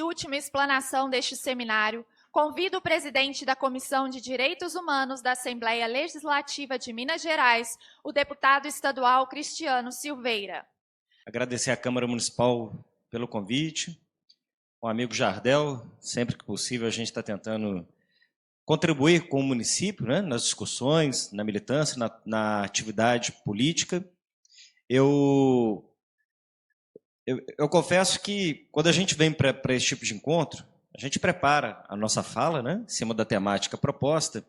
última explanação deste seminário, convido o presidente da Comissão de Direitos Humanos da Assembleia Legislativa de Minas Gerais, o deputado estadual Cristiano Silveira. Agradecer à Câmara Municipal pelo convite, o amigo Jardel, sempre que possível a gente está tentando contribuir com o município, né, nas discussões, na militância, na atividade política. Eu confesso que quando a gente vem para esse tipo de encontro, a gente prepara a nossa fala, né, em cima da temática proposta,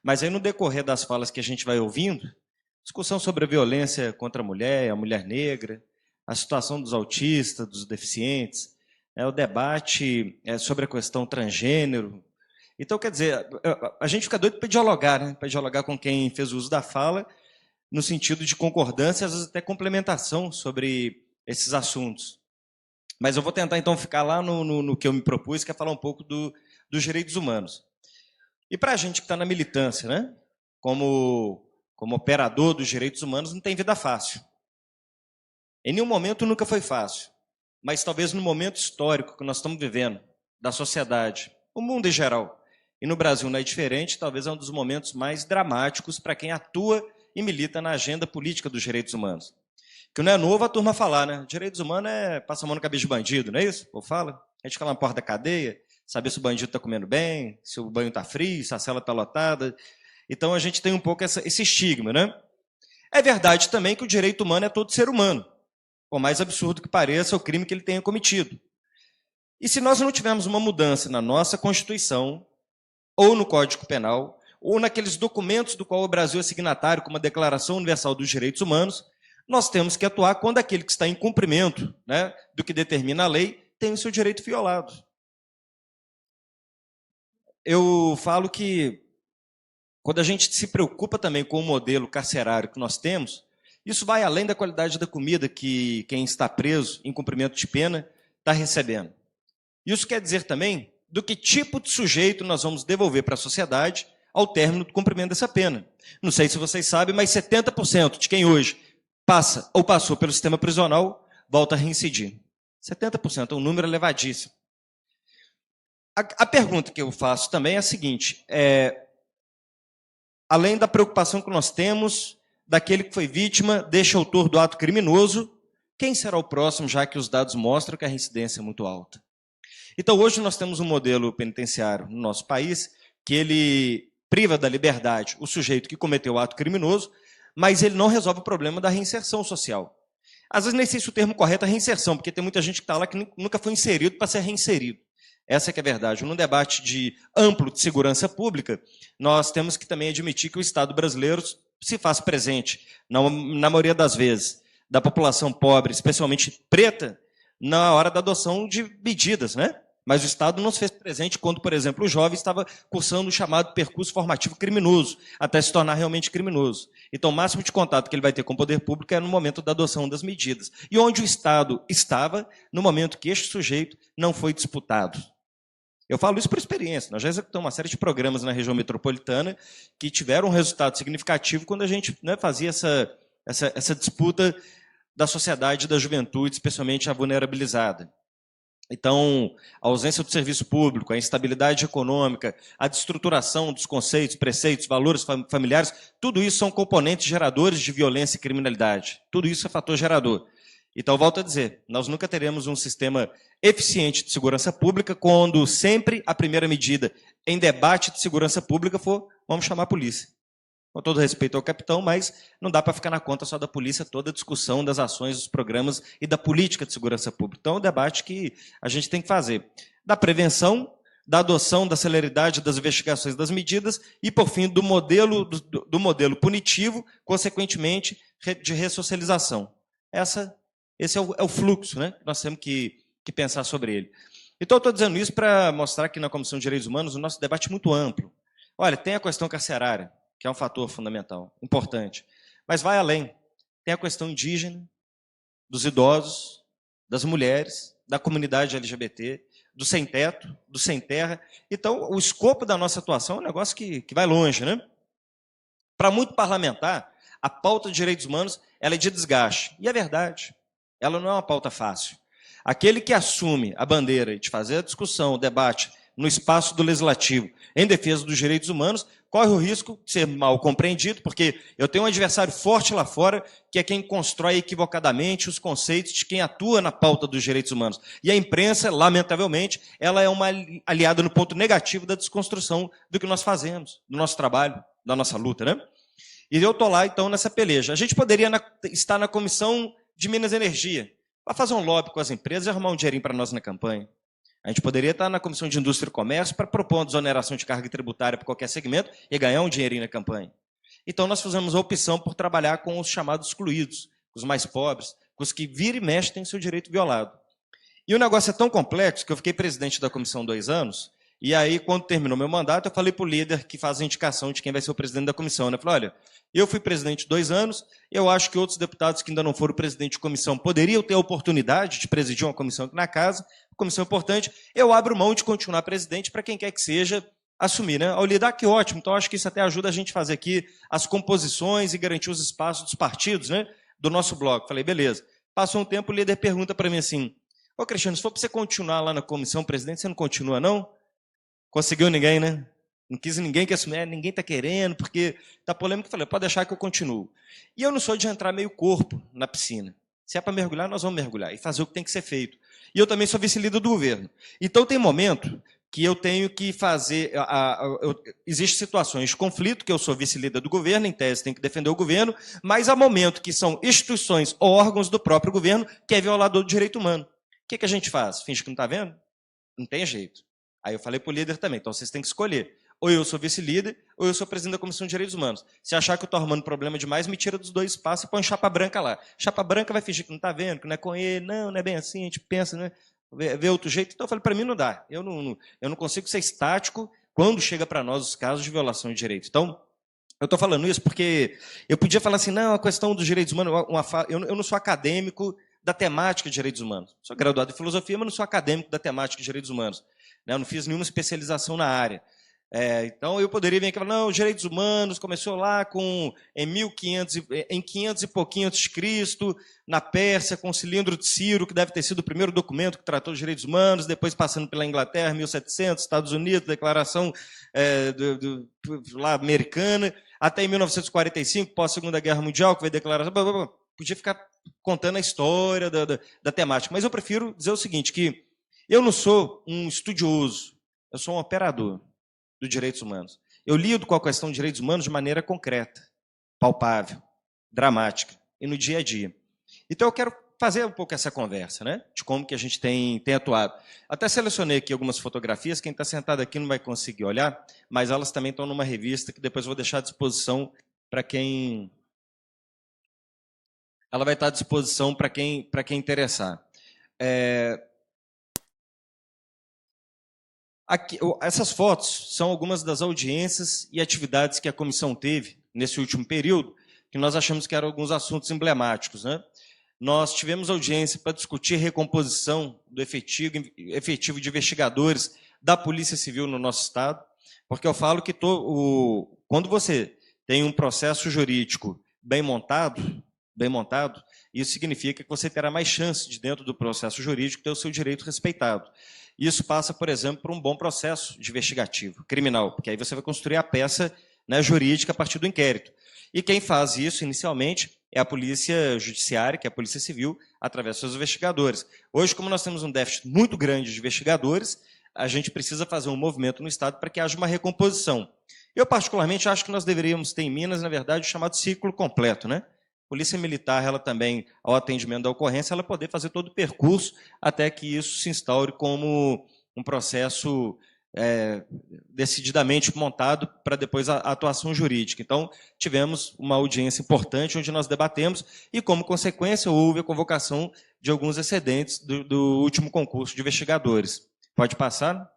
mas aí no decorrer das falas que a gente vai ouvindo, discussão sobre a violência contra a mulher negra, a situação dos autistas, dos deficientes, o debate sobre a questão transgênero. Então, quer dizer, a gente fica doido para dialogar, né, para dialogar com quem fez uso da fala, no sentido de concordância, às vezes até complementação sobre esses assuntos. Mas eu vou tentar, então, ficar lá no que eu me propus, que é falar um pouco dos direitos humanos. E para a gente que está na militância, né, como operador dos direitos humanos, não tem vida fácil. Em nenhum momento nunca foi fácil. Mas talvez no momento histórico que nós estamos vivendo, da sociedade, o mundo em geral, e no Brasil não é diferente, talvez é um dos momentos mais dramáticos para quem atua e milita na agenda política dos direitos humanos. Que não é novo a turma falar, né? Direitos humanos é passar a mão no cabeça de bandido, não é isso? Ou fala? A gente fica lá na porta da cadeia, saber se o bandido está comendo bem, se o banho está frio, se a cela está lotada. Então a gente tem um pouco esse estigma, né? É verdade também que o direito humano é todo ser humano, por mais absurdo que pareça o crime que ele tenha cometido. E se nós não tivermos uma mudança na nossa Constituição, ou no Código Penal, ou naqueles documentos do qual o Brasil é signatário, como a Declaração Universal dos Direitos Humanos, nós temos que atuar quando aquele que está em cumprimento, né, do que determina a lei tem o seu direito violado. Eu falo que quando a gente se preocupa também com o modelo carcerário que nós temos, isso vai além da qualidade da comida que quem está preso em cumprimento de pena está recebendo. Isso quer dizer também do que tipo de sujeito nós vamos devolver para a sociedade ao término do cumprimento dessa pena. Não sei se vocês sabem, mas 70% de quem hoje passa ou passou pelo sistema prisional volta a reincidir. 70% é um número elevadíssimo. A pergunta que eu faço também é a seguinte, além da preocupação que nós temos daquele que foi vítima deste autor do ato criminoso, quem será o próximo, já que os dados mostram que a reincidência é muito alta? Então, hoje nós temos um modelo penitenciário no nosso país que ele priva da liberdade o sujeito que cometeu o ato criminoso, mas ele não resolve o problema da reinserção social. Às vezes nem sei se o termo correto é reinserção, porque tem muita gente que está lá que nunca foi inserido para ser reinserido. Essa é que é a verdade. Num debate amplo de segurança pública, nós temos que também admitir que o Estado brasileiro se faz presente, na maioria das vezes, da população pobre, especialmente preta, na hora da adoção de medidas, né? Mas o Estado não se fez presente quando, por exemplo, o jovem estava cursando o chamado percurso formativo criminoso, até se tornar realmente criminoso. Então, o máximo de contato que ele vai ter com o poder público é no momento da adoção das medidas. E onde o Estado estava no momento que este sujeito não foi disputado. Eu falo isso por experiência. Nós já executamos uma série de programas na região metropolitana que tiveram um resultado significativo quando a gente, né, fazia essa disputa da sociedade e da juventude, especialmente a vulnerabilizada. Então, a ausência do serviço público, a instabilidade econômica, a destruturação dos conceitos, preceitos, valores familiares, tudo isso são componentes geradores de violência e criminalidade. Tudo isso é fator gerador. Então, volto a dizer, nós nunca teremos um sistema eficiente de segurança pública quando sempre a primeira medida em debate de segurança pública for, vamos chamar a polícia. Com todo respeito ao capitão, mas não dá para ficar na conta só da polícia toda a discussão das ações, dos programas e da política de segurança pública. Então, é um debate que a gente tem que fazer. Da prevenção, da adoção, da celeridade das investigações das medidas e, por fim, do modelo punitivo, consequentemente, de ressocialização. Esse é o fluxo, né? Nós temos que pensar sobre ele. Então, eu estou dizendo isso para mostrar que na Comissão de Direitos Humanos o nosso debate é muito amplo. Olha, tem a questão carcerária, que é um fator fundamental, importante. Mas vai além. Tem a questão indígena, dos idosos, das mulheres, da comunidade LGBT, do sem-teto, do sem-terra. Então, o escopo da nossa atuação é um negócio que vai longe, né? Para muito parlamentar, a pauta de direitos humanos ela é de desgaste. E é verdade. Ela não é uma pauta fácil. Aquele que assume a bandeira de fazer a discussão, o debate no espaço do legislativo em defesa dos direitos humanos, corre o risco de ser mal compreendido, porque eu tenho um adversário forte lá fora, que é quem constrói equivocadamente os conceitos de quem atua na pauta dos direitos humanos. E a imprensa, lamentavelmente, ela é uma aliada no ponto negativo da desconstrução do que nós fazemos, do nosso trabalho, da nossa luta, né? E eu estou lá, então, nessa peleja. A gente poderia estar na Comissão de Minas e Energia, para fazer um lobby com as empresas e arrumar um dinheirinho para nós na campanha. A gente poderia estar na Comissão de Indústria e Comércio para propor uma desoneração de carga tributária para qualquer segmento e ganhar um dinheirinho na campanha. Então, nós fizemos a opção por trabalhar com os chamados excluídos, com os mais pobres, com os que vira e mexe têm seu direito violado. E o negócio é tão complexo que eu fiquei presidente da comissão 2 anos, e aí, quando terminou meu mandato, eu falei para o líder que faz a indicação de quem vai ser o presidente da comissão. Eu falei, olha, eu fui presidente 2 anos, eu acho que outros deputados que ainda não foram presidente de comissão poderiam ter a oportunidade de presidir uma comissão aqui na casa, comissão importante, eu abro mão de continuar presidente para quem quer que seja assumir, né? Ao líder, que ótimo, então acho que isso até ajuda a gente a fazer aqui as composições e garantir os espaços dos partidos, né, do nosso bloco. Falei, beleza. Passou um tempo, o líder pergunta para mim assim, ô Cristiano, se for para você continuar lá na comissão presidente, você não continua não? Conseguiu ninguém, né? Não quis ninguém que assumir, ninguém está querendo, porque está polêmico. Eu falei, pode deixar que eu continuo. E eu não sou de entrar meio corpo na piscina. Se é para mergulhar, nós vamos mergulhar e fazer o que tem que ser feito. E eu também sou vice-líder do governo. Então tem momento que eu tenho que fazer... Existem situações de conflito, que eu sou vice-líder do governo, em tese tenho que defender o governo, mas há momento que são instituições ou órgãos do próprio governo que é violador do direito humano. O que a gente faz? Finge que não está vendo? Não tem jeito. Aí eu falei para o líder também, então vocês têm que escolher. Ou eu sou vice-líder, ou eu sou presidente da Comissão de Direitos Humanos. Se achar que eu estou arrumando problema demais, me tira dos 2 espaços e põe chapa branca lá. Chapa branca vai fingir que não está vendo, que não é com ele. Não, não é bem assim, a gente pensa, né? Vê outro jeito. Então eu falei, para mim não dá. Eu não consigo ser estático quando chega para nós os casos de violação de direitos. Então, eu estou falando isso porque eu podia falar assim, não, a questão dos direitos humanos, eu não sou acadêmico da temática de direitos humanos. Sou graduado em filosofia, mas não sou acadêmico da temática de direitos humanos. Eu não fiz nenhuma especialização na área. Então eu poderia vir aqui e falar, não, os direitos humanos começou lá em 500 e pouquinho antes de Cristo, na Pérsia, com o Cilindro de Ciro, que deve ter sido o primeiro documento que tratou dos direitos humanos, depois passando pela Inglaterra, 1700, Estados Unidos, declaração lá americana, até em 1945, pós-Segunda Guerra Mundial, que veio declarar... Podia ficar contando a história da temática, mas eu prefiro dizer o seguinte, que eu não sou um estudioso, eu sou um operador dos direitos humanos. Eu lido com a questão de direitos humanos de maneira concreta, palpável, dramática, e no dia a dia. Então eu quero fazer um pouco essa conversa, né, de como que a gente tem atuado. Até selecionei aqui algumas fotografias, quem está sentado aqui não vai conseguir olhar, mas elas também estão numa revista que depois eu vou deixar à disposição para quem... Ela vai estar à disposição para quem interessar. Aqui, essas fotos são algumas das audiências e atividades que a comissão teve nesse último período, que nós achamos que eram alguns assuntos emblemáticos, né? Nós tivemos audiência para discutir recomposição do efetivo de investigadores da Polícia Civil no nosso Estado, porque eu falo que quando você tem um processo jurídico bem montado, isso significa que você terá mais chance de, dentro do processo jurídico, ter o seu direito respeitado. Isso passa, por exemplo, por um bom processo de investigativo, criminal, porque aí você vai construir a peça, né, jurídica a partir do inquérito. E quem faz isso, inicialmente, é a Polícia Judiciária, que é a Polícia Civil, através dos seus investigadores. Hoje, como nós temos um déficit muito grande de investigadores, a gente precisa fazer um movimento no Estado para que haja uma recomposição. Eu, particularmente, acho que nós deveríamos ter em Minas, na verdade, o chamado ciclo completo, né? Polícia Militar, ela também, ao atendimento da ocorrência, ela poder fazer todo o percurso até que isso se instaure como um processo decididamente montado para depois a atuação jurídica. Então, tivemos uma audiência importante onde nós debatemos e, como consequência, houve a convocação de alguns excedentes do último concurso de investigadores. Pode passar?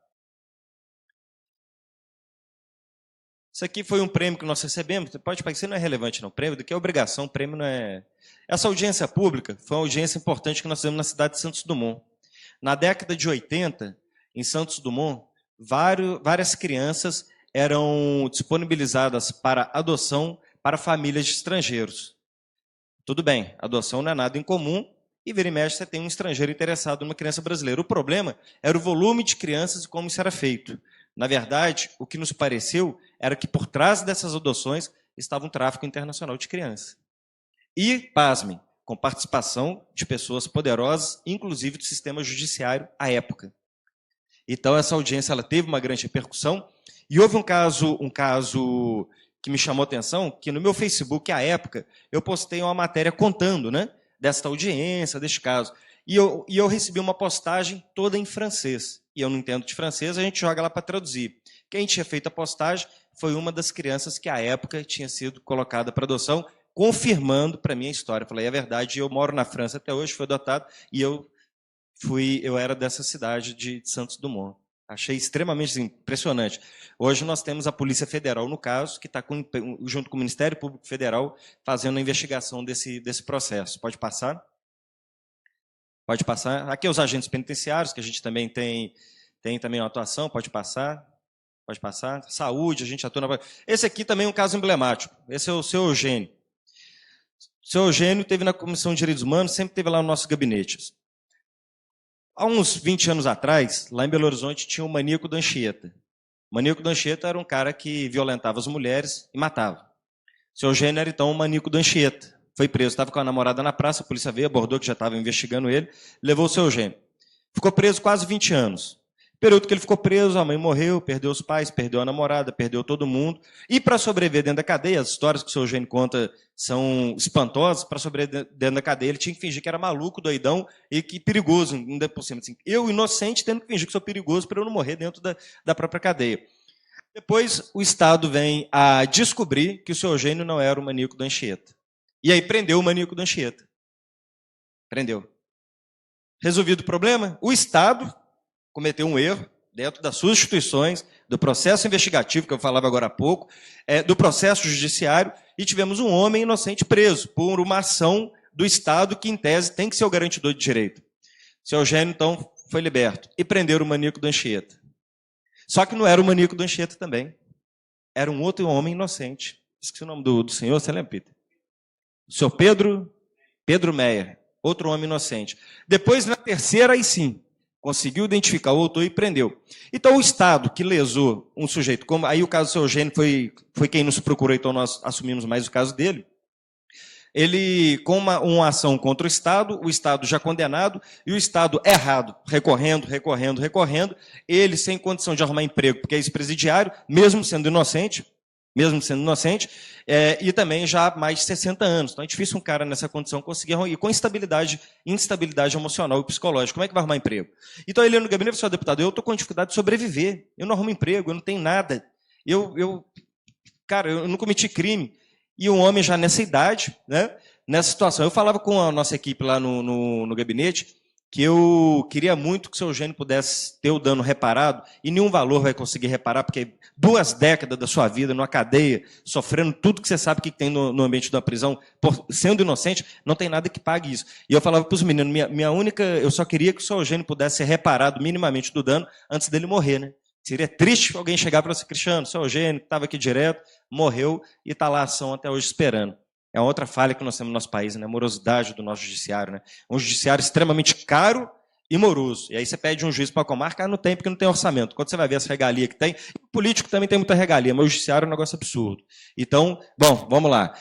Isso aqui foi um prêmio que nós recebemos, pode parecer, não é relevante não, prêmio do que é obrigação, prêmio não é... Essa audiência pública foi uma audiência importante que nós fizemos na cidade de Santos Dumont. Na década de 80, em Santos Dumont, várias crianças eram disponibilizadas para adoção para famílias de estrangeiros. Tudo bem, adoção não é nada incomum, e vira e mexe você tem um estrangeiro interessado numa criança brasileira. O problema era o volume de crianças e como isso era feito. Na verdade, o que nos pareceu era que por trás dessas adoções estava um tráfico internacional de crianças. E, pasmem, com participação de pessoas poderosas, inclusive do sistema judiciário à época. Então, essa audiência ela teve uma grande repercussão. E houve um caso que me chamou a atenção, que no meu Facebook, à época, eu postei uma matéria contando, né, desta audiência, deste caso. E eu recebi uma postagem toda em francês. E eu não entendo de francês, a gente joga lá para traduzir. Quem tinha feito a postagem foi uma das crianças que, à época, tinha sido colocada para adoção, confirmando para mim a história. Eu falei, é verdade, eu moro na França até hoje, fui adotado, e eu era dessa cidade de Santos Dumont. Achei extremamente impressionante. Hoje nós temos a Polícia Federal, no caso, que está junto com o Ministério Público Federal, fazendo a investigação desse processo. Pode passar? Pode passar. Aqui os agentes penitenciários, que a gente também tem também uma atuação. Pode passar. Pode passar. Saúde, a gente atua na... Esse aqui também é um caso emblemático. Esse é o seu Eugênio. O seu Eugênio esteve na Comissão de Direitos Humanos, sempre esteve lá no nosso gabinete. Há uns 20 anos atrás, lá em Belo Horizonte, tinha o Maníaco da Anchieta. O Maníaco da Anchieta era um cara que violentava as mulheres e matava. O seu Eugênio era, então, o Maníaco da Anchieta. Foi preso, estava com a namorada na praça, a polícia veio, abordou, que já estava investigando ele, levou o seu Eugênio. Ficou preso quase 20 anos. No período que ele ficou preso, a mãe morreu, perdeu os pais, perdeu a namorada, perdeu todo mundo. E para sobreviver dentro da cadeia, as histórias que o seu Eugênio conta são espantosas, para sobreviver dentro da cadeia, ele tinha que fingir que era maluco, doidão e que perigoso, ainda por cima. Assim, eu, inocente, tendo que fingir que sou perigoso para eu não morrer dentro da própria cadeia. Depois, o Estado vem a descobrir que o seu Eugênio não era o Maníaco da Anchieta. E aí prendeu o Maníaco da Anchieta. Prendeu. Resolvido o problema? O Estado cometeu um erro dentro das suas instituições, do processo investigativo, que eu falava agora há pouco, do processo judiciário, e tivemos um homem inocente preso por uma ação do Estado que, em tese, tem que ser o garantidor de direito. O seu Eugênio, então, foi liberto. E prenderam o Maníaco da Anchieta. Só que não era o Maníaco da Anchieta também. Era um outro homem inocente. Esqueci o nome do senhor, você lembra, Peter? O senhor Pedro Meyer. Outro homem inocente. Depois, na terceira, aí sim, conseguiu identificar o autor e prendeu. Então, o Estado que lesou um sujeito, como aí o caso do seu Eugênio foi quem nos procurou, então nós assumimos mais o caso dele. Ele, com uma ação contra o Estado já condenado, e o Estado errado, recorrendo, ele sem condição de arrumar emprego, porque é ex-presidiário, mesmo sendo inocente, e também já há mais de 60 anos. Então é difícil um cara nessa condição conseguir arrumar, e com instabilidade emocional e psicológica. Como é que vai arrumar emprego? Então ele no gabinete, senhor deputado, eu estou com dificuldade de sobreviver, eu não arrumo emprego, eu não tenho nada, cara, eu não cometi crime. E um homem já nessa idade, né, nessa situação. Eu falava com a nossa equipe lá no gabinete que eu queria muito que o seu Eugênio pudesse ter o dano reparado, e nenhum valor vai conseguir reparar, porque 2 décadas da sua vida numa cadeia, sofrendo tudo que você sabe que tem no ambiente da prisão, sendo inocente, não tem nada que pague isso. E eu falava para os meninos, eu só queria que o seu Eugênio pudesse ser reparado minimamente do dano antes dele morrer, né? Seria triste alguém chegar para você, Cristiano, seu Eugênio, que estava aqui direto, morreu e está lá a ação até hoje esperando. É uma outra falha que nós temos no nosso país, né? A morosidade do nosso judiciário, né? Um judiciário extremamente caro e moroso. E aí você pede um juiz para a comarca, não tem, porque não tem orçamento. Quando você vai ver as regalias que tem, o político também tem muita regalia, mas o judiciário é um negócio absurdo. Então, bom, vamos lá.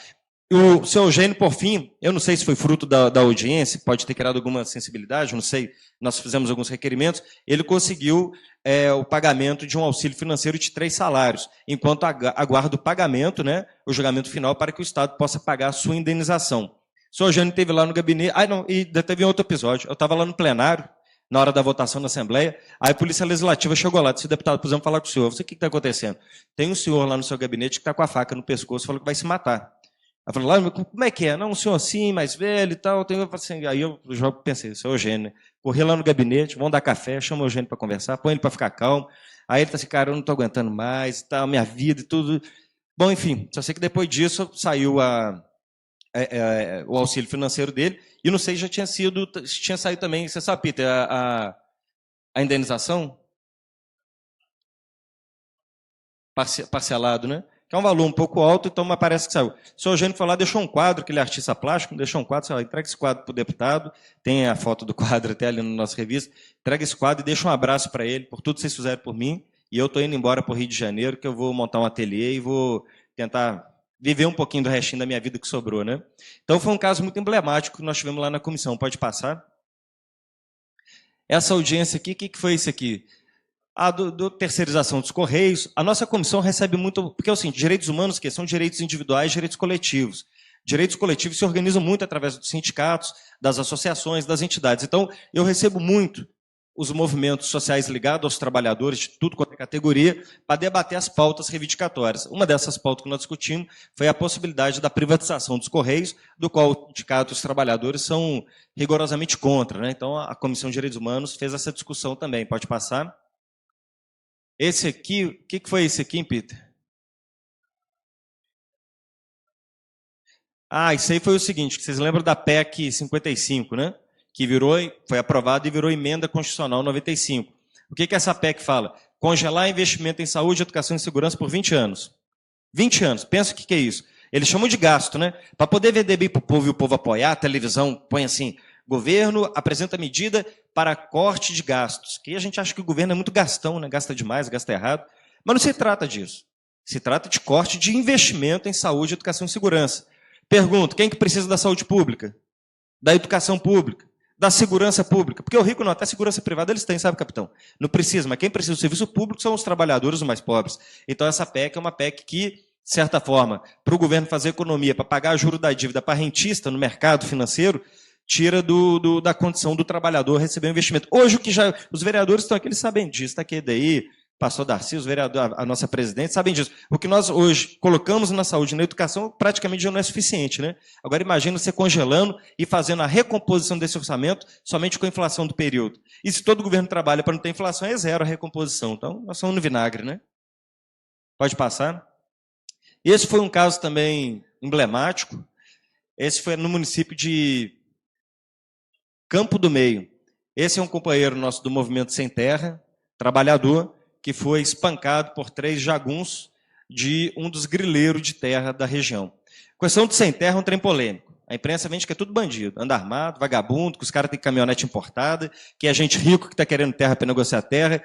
O seu Eugênio, por fim, eu não sei se foi fruto da audiência, pode ter criado alguma sensibilidade, não sei, nós fizemos alguns requerimentos, ele conseguiu o pagamento de um auxílio financeiro de 3 salários, enquanto aguarda o pagamento, né, o julgamento final, para que o Estado possa pagar a sua indenização. O seu Eugênio esteve lá no gabinete, e teve outro episódio, eu estava lá no plenário, na hora da votação na Assembleia, aí a Polícia Legislativa chegou lá, disse, deputado, precisamos falar com o senhor, o que está acontecendo? Tem um senhor lá no seu gabinete que está com a faca no pescoço, falou que vai se matar. Ela falou, lá, como é que é? Não, um senhor assim, mais velho e tal. Aí eu já pensei, seu Eugênio, né? Corri lá no gabinete, vamos dar café, chama o Eugênio para conversar, põe ele para ficar calmo. Aí ele está assim, cara, eu não estou aguentando mais, tal, minha vida e tudo. Bom, enfim, só sei que depois disso saiu o auxílio financeiro dele, e não sei, tinha saído também, você sabe, Peter, a indenização? Parcelado, né? Que é um valor um pouco alto, então me parece que saiu. O senhor Eugênio foi lá, deixou um quadro, que ele é artista plástico, deixou um quadro, sei lá, entrega esse quadro para o deputado, tem a foto do quadro até ali na nossa revista, entrega esse quadro e deixa um abraço para ele, por tudo que vocês fizeram por mim, e eu estou indo embora para o Rio de Janeiro, que eu vou montar um ateliê e vou tentar viver um pouquinho do restinho da minha vida que sobrou, né? Então foi um caso muito emblemático que nós tivemos lá na comissão. Pode passar? Essa audiência aqui, o que foi isso aqui? A do terceirização dos Correios. A nossa comissão recebe muito... Porque é o seguinte, direitos humanos que são direitos individuais, direitos coletivos. Direitos coletivos se organizam muito através dos sindicatos, das associações, das entidades. Então, eu recebo muito os movimentos sociais ligados aos trabalhadores de tudo quanto é categoria, para debater as pautas reivindicatórias. Uma dessas pautas que nós discutimos foi a possibilidade da privatização dos Correios, do qual o sindicato e os trabalhadores são rigorosamente contra, né? Então, a Comissão de Direitos Humanos fez essa discussão também. Pode passar? Esse aqui, o que foi esse aqui, Peter? Ah, isso aí foi o seguinte, vocês lembram da PEC 55, né? Que foi aprovada e virou emenda constitucional 95. O que essa PEC fala? Congelar investimento em saúde, educação e segurança por 20 anos. 20 anos, pensa o que é isso. Eles chamam de gasto, né? Para poder vender bem para o povo e o povo apoiar, a televisão põe assim, governo apresenta medida para corte de gastos. Que a gente acha que o governo é muito gastão, né? Gasta demais, gasta errado. Mas não se trata disso. Se trata de corte de investimento em saúde, educação e segurança. Pergunto, quem que precisa da saúde pública? Da educação pública? Da segurança pública? Porque o rico não, até segurança privada eles têm, sabe, capitão? Não precisa, mas quem precisa do serviço público são os trabalhadores, os mais pobres. Então essa PEC é uma PEC que, de certa forma, para o governo fazer economia, para pagar juro da dívida para rentista no mercado financeiro, tira da condição do trabalhador receber um investimento. Hoje, os vereadores estão aqui, eles sabem disso, está aqui daí, pastor Darcy, os vereadores, a nossa presidente, sabem disso. O que nós hoje colocamos na saúde e na educação praticamente já não é suficiente, né? Agora imagina você congelando e fazendo a recomposição desse orçamento somente com a inflação do período. E se todo o governo trabalha para não ter inflação, é zero a recomposição. Então, nós somos no vinagre, né? Pode passar? Esse foi um caso também emblemático. Esse foi no município de Campo do Meio. Esse é um companheiro nosso do Movimento Sem Terra, trabalhador, que foi espancado por 3 jagunços de um dos grileiros de terra da região. A questão do sem terra é um trem polêmico. A imprensa vende que é tudo bandido, anda armado, vagabundo, que os caras têm caminhonete importada, que é gente rico que está querendo terra para negociar terra.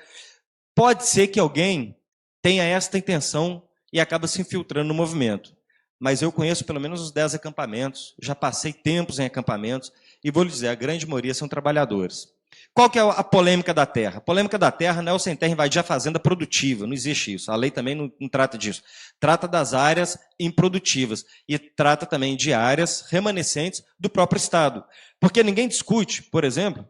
Pode ser que alguém tenha esta intenção e acaba se infiltrando no movimento. Mas eu conheço pelo menos uns 10 acampamentos, já passei tempos em acampamentos, e vou lhe dizer, a grande maioria são trabalhadores. Qual que é a polêmica da terra? A polêmica da terra não é o sem terra invadir a fazenda produtiva, não existe isso. A lei também não trata disso. Trata das áreas improdutivas e trata também de áreas remanescentes do próprio Estado. Porque ninguém discute, por exemplo,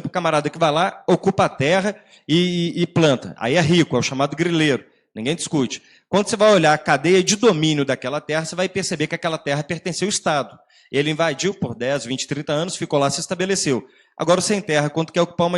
o camarada que vai lá, ocupa a terra e planta. Aí é rico, é o chamado grileiro. Ninguém discute. Quando você vai olhar a cadeia de domínio daquela terra, você vai perceber que aquela terra pertenceu ao Estado. Ele invadiu por 10, 20, 30 anos, ficou lá, se estabeleceu. Agora, o sem terra, quando quer ocupar uma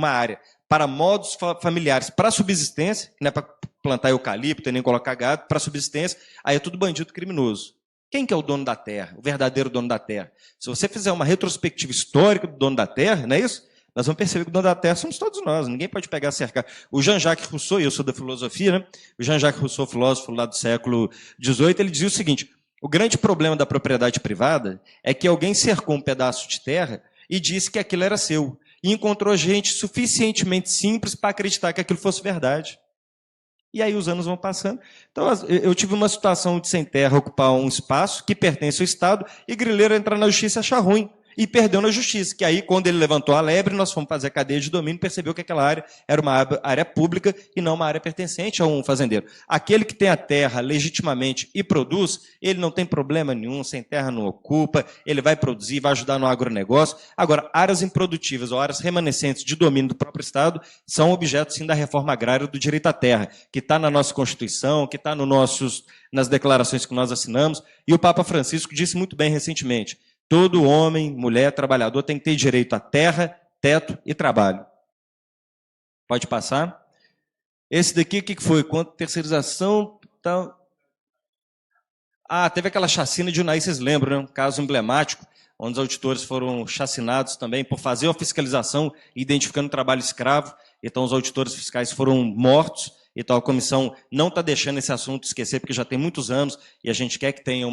área para modos familiares, para subsistência, que não é para plantar eucalipto, nem colocar gado, para subsistência, aí é tudo bandido criminoso. Quem que é o dono da terra, o verdadeiro dono da terra? Se você fizer uma retrospectiva histórica do dono da terra, não é isso? Nós vamos perceber que o dono da terra somos todos nós, ninguém pode pegar e cercar. O Jean-Jacques Rousseau, e eu sou da filosofia, né? O Jean-Jacques Rousseau, filósofo lá do século XVIII, ele dizia o seguinte: o grande problema da propriedade privada é que alguém cercou um pedaço de terra e disse que aquilo era seu. E encontrou gente suficientemente simples para acreditar que aquilo fosse verdade. E aí os anos vão passando. Então, eu tive uma situação de sem terra ocupar um espaço que pertence ao Estado e grileiro entrar na justiça e achar ruim. E perdeu na justiça, que aí, quando ele levantou a lebre, nós fomos fazer a cadeia de domínio e percebeu que aquela área era uma área pública e não uma área pertencente a um fazendeiro. Aquele que tem a terra legitimamente e produz, ele não tem problema nenhum, sem terra não ocupa, ele vai produzir, vai ajudar no agronegócio. Agora, áreas improdutivas ou áreas remanescentes de domínio do próprio Estado são objeto, sim, da reforma agrária do direito à terra, que está na nossa Constituição, que está nas declarações que nós assinamos, e o Papa Francisco disse muito bem recentemente: todo homem, mulher, trabalhador tem que ter direito a terra, teto e trabalho. Pode passar? Esse daqui, o que foi? Quanto terceirização? Tal. Ah, teve aquela chacina de Unai, vocês lembram, né? Um caso emblemático, onde os auditores foram chacinados também por fazer a fiscalização identificando trabalho escravo. Então, os auditores fiscais foram mortos Então, a comissão não está deixando esse assunto esquecer, porque já tem muitos anos, e a gente quer que tenha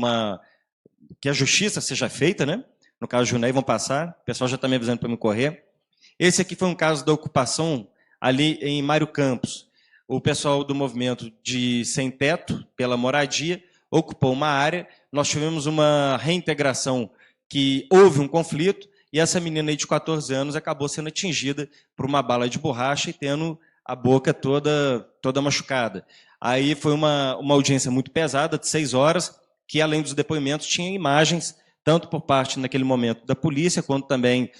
que a justiça seja feita, né? No caso de Jundiaí, vão passar, o pessoal já está me avisando para me correr. Esse aqui foi um caso da ocupação ali em Mário Campos. O pessoal do movimento de sem teto, pela moradia, ocupou uma área, nós tivemos uma reintegração que houve um conflito, e essa menina aí de 14 anos acabou sendo atingida por uma bala de borracha e tendo a boca toda machucada. Aí foi uma audiência muito pesada, de 6 horas, que além dos depoimentos tinha imagens, tanto por parte, naquele momento, da polícia, quanto também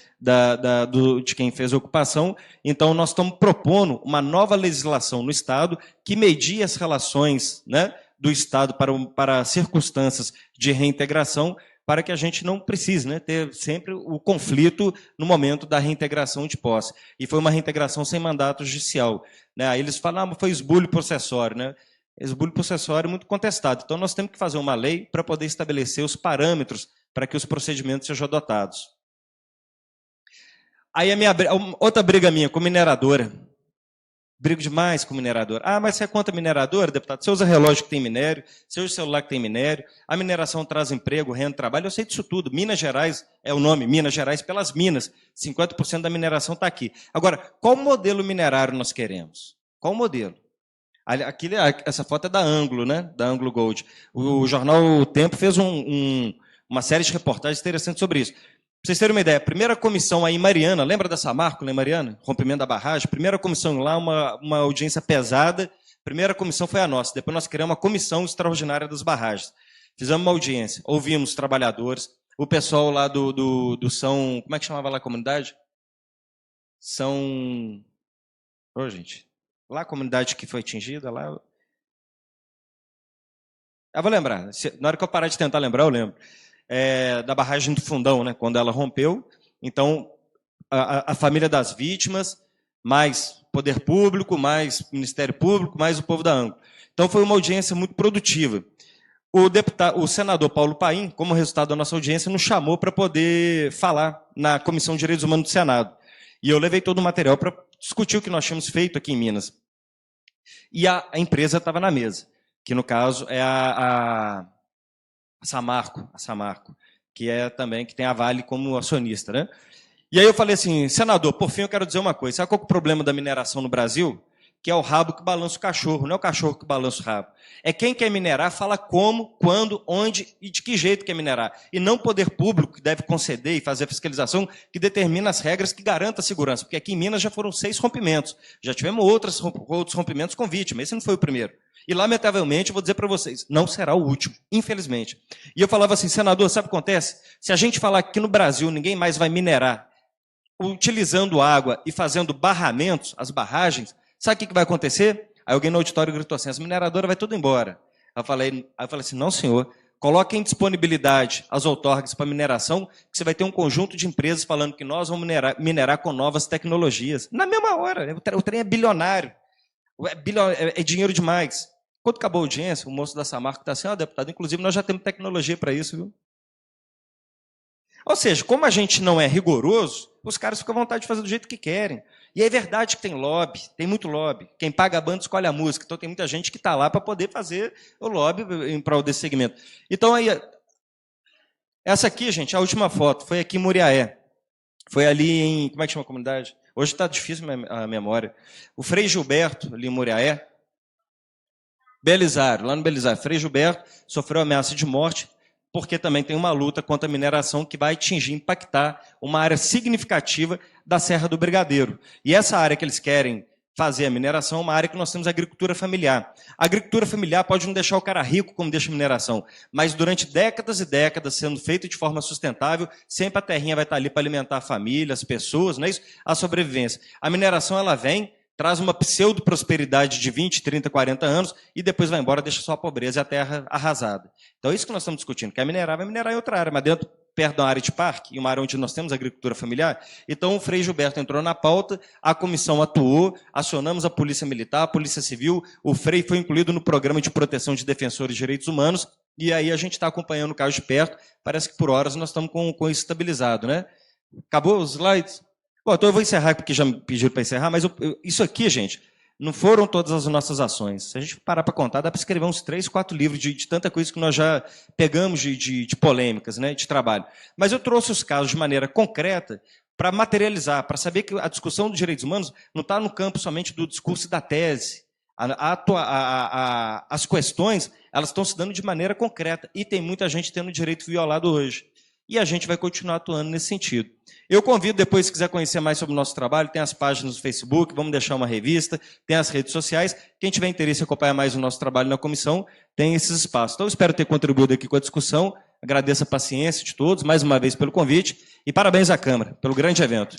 de quem fez a ocupação. Então, nós estamos propondo uma nova legislação no Estado que medie as relações, né, do Estado para circunstâncias de reintegração, para que a gente não precise, né, ter sempre o conflito no momento da reintegração de posse. E foi uma reintegração sem mandato judicial. Né? Aí eles falam, foi esbulho processório. Né? Esbulho processório é muito contestado. Então, nós temos que fazer uma lei para poder estabelecer os parâmetros para que os procedimentos sejam adotados. Aí outra briga minha com mineradora. Brigo demais com mineradora. Ah, mas você é contra mineradora, deputado? Você usa relógio que tem minério, você usa celular que tem minério, a mineração traz emprego, renda, trabalho, eu sei disso tudo. Minas Gerais é o nome, Minas Gerais pelas minas. 50% da mineração está aqui. Agora, qual modelo minerário nós queremos? Qual modelo? Essa foto é da Anglo, né? Da Anglo Gold. O jornal O Tempo fez uma série de reportagens interessantes sobre isso. Para vocês terem uma ideia, a primeira comissão aí em Mariana, lembra da Samarco, né, Mariana? Rompimento da barragem. Primeira comissão lá, uma audiência pesada. Primeira comissão foi a nossa. Depois nós criamos uma comissão extraordinária das barragens. Fizemos uma audiência, ouvimos os trabalhadores, o pessoal lá do São... Como é que chamava lá a comunidade? São... Ô, gente. Lá a comunidade que foi atingida, lá... Eu vou lembrar. Na hora que eu parar de tentar lembrar, eu lembro. Da barragem do Fundão, né, quando ela rompeu. Então, a família das vítimas, mais poder público, mais Ministério Público, mais o povo da Anglo. Então, foi uma audiência muito produtiva. O senador Paulo Paim, como resultado da nossa audiência, nos chamou para poder falar na Comissão de Direitos Humanos do Senado. E eu levei todo o material para discutir o que nós tínhamos feito aqui em Minas. E a empresa estava na mesa, que no caso é a Samarco, que tem a Vale como acionista, né? E aí eu falei assim, senador, por fim eu quero dizer uma coisa, sabe qual é o problema da mineração no Brasil? Que é o rabo que balança o cachorro, não é o cachorro que balança o rabo. É quem quer minerar, fala como, quando, onde e de que jeito quer minerar. E não o poder público que deve conceder e fazer a fiscalização que determina as regras que garantam a segurança. Porque aqui em Minas já foram 6 rompimentos, já tivemos outros rompimentos com vítima, esse não foi o primeiro. E, lamentavelmente, eu vou dizer para vocês, não será o último, infelizmente. E eu falava assim, senador, sabe o que acontece? Se a gente falar que no Brasil ninguém mais vai minerar utilizando água e fazendo barramentos, as barragens, sabe o que vai acontecer? Aí alguém no auditório gritou assim, as mineradoras vai tudo embora. Eu falei assim, não senhor, coloque em disponibilidade as outorgas para mineração, que você vai ter um conjunto de empresas falando que nós vamos minerar com novas tecnologias. Na mesma hora, o trem é bilionário. É dinheiro demais. Quando acabou a audiência, o moço da Samarco está assim, deputado, inclusive nós já temos tecnologia para isso, viu? Ou seja, como a gente não é rigoroso, os caras ficam à vontade de fazer do jeito que querem. E é verdade que tem lobby, tem muito lobby. Quem paga a banda escolhe a música. Então tem muita gente que está lá para poder fazer o lobby em prol desse segmento. Então aí, essa aqui, gente, a última foto, foi aqui em Muriaé. Foi ali em, como é que chama a comunidade? Hoje está difícil a memória. O Frei Gilberto, ali em Muriaé. Belisário, lá no Belisário. Frei Gilberto sofreu ameaça de morte, porque também tem uma luta contra a mineração que vai atingir, impactar uma área significativa da Serra do Brigadeiro. E essa área que eles querem fazer a mineração é uma área que nós temos a agricultura familiar. A agricultura familiar pode não deixar o cara rico como deixa a mineração, mas durante décadas e décadas, sendo feito de forma sustentável, sempre a terrinha vai estar ali para alimentar a família, as pessoas, não é isso? A sobrevivência. A mineração, ela vem, traz uma pseudo-prosperidade de 20, 30, 40 anos e depois vai embora, deixa só a pobreza e a terra arrasada. Então é isso que nós estamos discutindo. Quer minerar, vai minerar em outra área, mas perto da área de parque, em uma área onde nós temos agricultura familiar. Então o Frei Gilberto entrou na pauta, a comissão atuou, acionamos a Polícia Militar, a Polícia Civil, o Frei foi incluído no programa de proteção de defensores de direitos humanos, e aí a gente está acompanhando o caso de perto, parece que por horas nós estamos com isso estabilizado, né? Acabou os slides? Bom, então eu vou encerrar, porque já me pediram para encerrar, mas isso aqui, gente, não foram todas as nossas ações. Se a gente parar para contar, dá para escrever uns 3, 4 livros de tanta coisa que nós já pegamos de polêmicas, né, de trabalho. Mas eu trouxe os casos de maneira concreta para materializar, para saber que a discussão dos direitos humanos não está no campo somente do discurso e da tese. As questões, elas estão se dando de maneira concreta e tem muita gente tendo direito violado hoje. E a gente vai continuar atuando nesse sentido. Eu convido, depois, se quiser conhecer mais sobre o nosso trabalho, tem as páginas no Facebook, vamos deixar uma revista, tem as redes sociais. Quem tiver interesse em acompanhar mais o nosso trabalho na comissão, tem esses espaços. Então, eu espero ter contribuído aqui com a discussão. Agradeço a paciência de todos, mais uma vez, pelo convite. E parabéns à Câmara, pelo grande evento.